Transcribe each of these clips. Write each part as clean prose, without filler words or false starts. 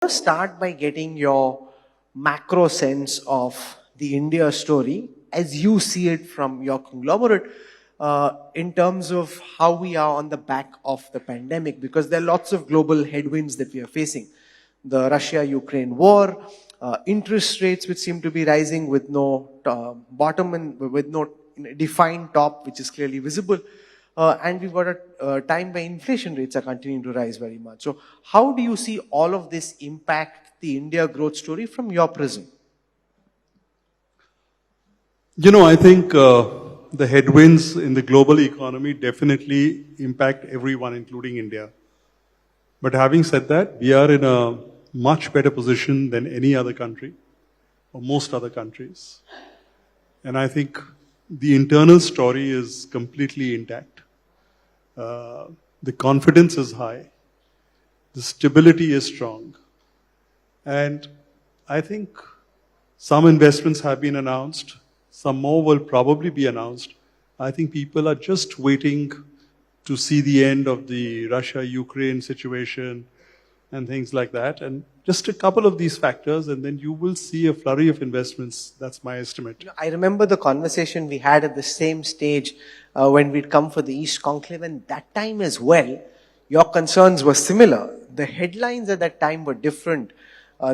to start by getting your macro sense of the India story as you see it from your conglomerate in terms of how we are on the back of the pandemic, because there are lots of global headwinds that we are facing. The Russia-Ukraine war, interest rates which seem to be rising with no bottom and with no defined top, which is clearly visible. And we've got a time where inflation rates are continuing to rise very much. So how do you see all of this impact the India growth story from your prism? I think the headwinds in the global economy definitely impact everyone, including India. But having said that, we are in a much better position than any other country, or most other countries. And I think the internal story is completely intact. The confidence is high. The stability is strong. And I think some investments have been announced. Some more will probably be announced. I think people are just waiting to see the end of the Russia-Ukraine situation and things like that. And just a couple of these factors, and then you will see a flurry of investments. That's my estimate. I remember the conversation we had at the same stage when we'd come for the East Conclave, and that time as well, your concerns were similar. The headlines at that time were different.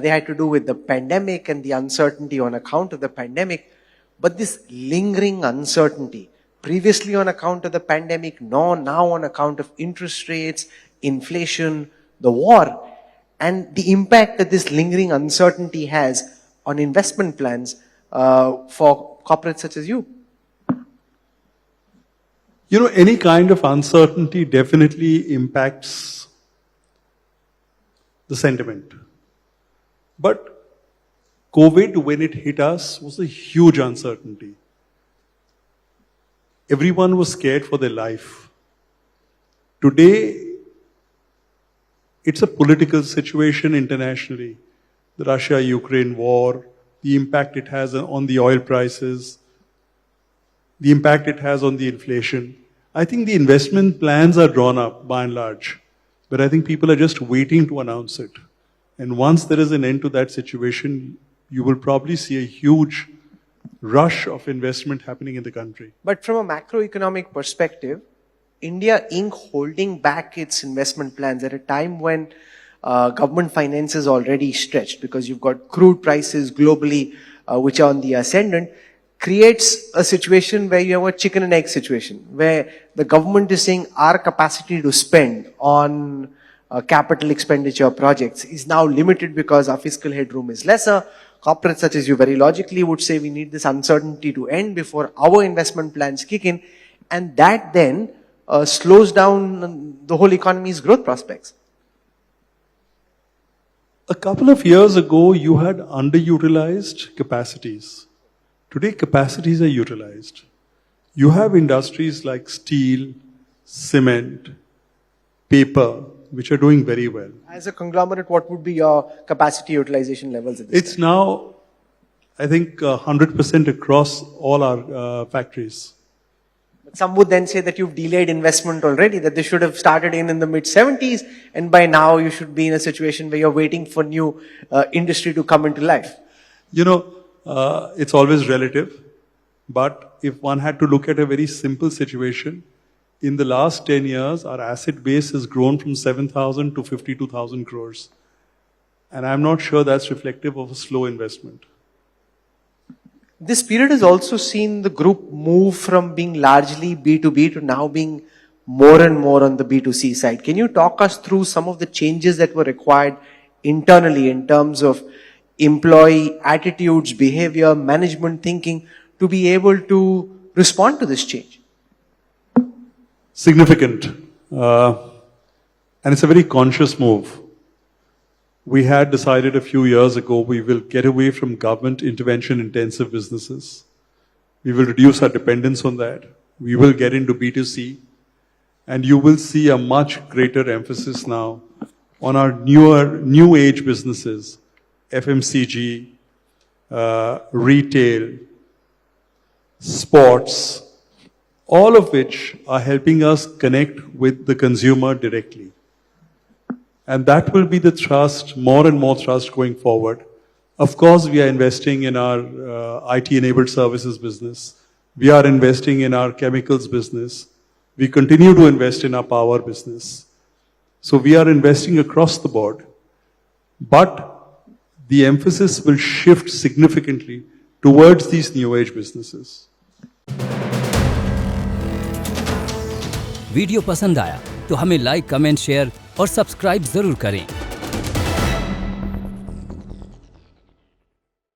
They had to do with the pandemic and the uncertainty on account of the pandemic. But this lingering uncertainty, previously on account of the pandemic, now on account of interest rates, inflation, the war, and the impact that this lingering uncertainty has on investment plans for corporates such as you. Any kind of uncertainty definitely impacts the sentiment. But COVID, when it hit us, was a huge uncertainty. Everyone was scared for their life. Today, it's a political situation internationally. The Russia-Ukraine war, the impact it has on the oil prices, the impact it has on the inflation. I think the investment plans are drawn up by and large, but I think people are just waiting to announce it. And once there is an end to that situation, you will probably see a huge rush of investment happening in the country. But from a macroeconomic perspective, India Inc. holding back its investment plans at a time when government finance is already stretched because you've got crude prices globally which are on the ascendant, creates a situation where you have a chicken and egg situation, where the government is saying our capacity to spend on capital expenditure projects is now limited because our fiscal headroom is lesser. Corporates such as you very logically would say we need this uncertainty to end before our investment plans kick in, and that then slows down the whole economy's growth prospects. A couple of years ago, you had underutilized capacities. Today, capacities are utilized. You have industries like steel, cement, paper, which are doing very well. As a conglomerate, what would be your capacity utilization levels at this It's time? Now, I think, 100% across all our factories. But some would then say that you've delayed investment already, that they should have started in the mid-70s, and by now you should be in a situation where you're waiting for new industry to come into life. It's always relative, but if one had to look at a very simple situation, in the last 10 years, our asset base has grown from 7,000 to 52,000 crores. And I'm not sure that's reflective of a slow investment. This period has also seen the group move from being largely B2B to now being more and more on the B2C side. Can you talk us through some of the changes that were required internally in terms of employee attitudes, behavior, management thinking to be able to respond to this change? Significant. And it's a very conscious move. We had decided a few years ago we will get away from government intervention intensive businesses. We will reduce our dependence on that. We will get into B2C. And you will see a much greater emphasis now on our new age businesses, FMCG, retail, sports, all of which are helping us connect with the consumer directly. And that will be the thrust, more and more thrust going forward. Of course, we are investing in our IT-enabled services business. We are investing in our chemicals business. We continue to invest in our power business. So we are investing across the board. But the emphasis will shift significantly towards these new age businesses. Video पसंद आया तो हमें like, comment, share और subscribe जरूर करें।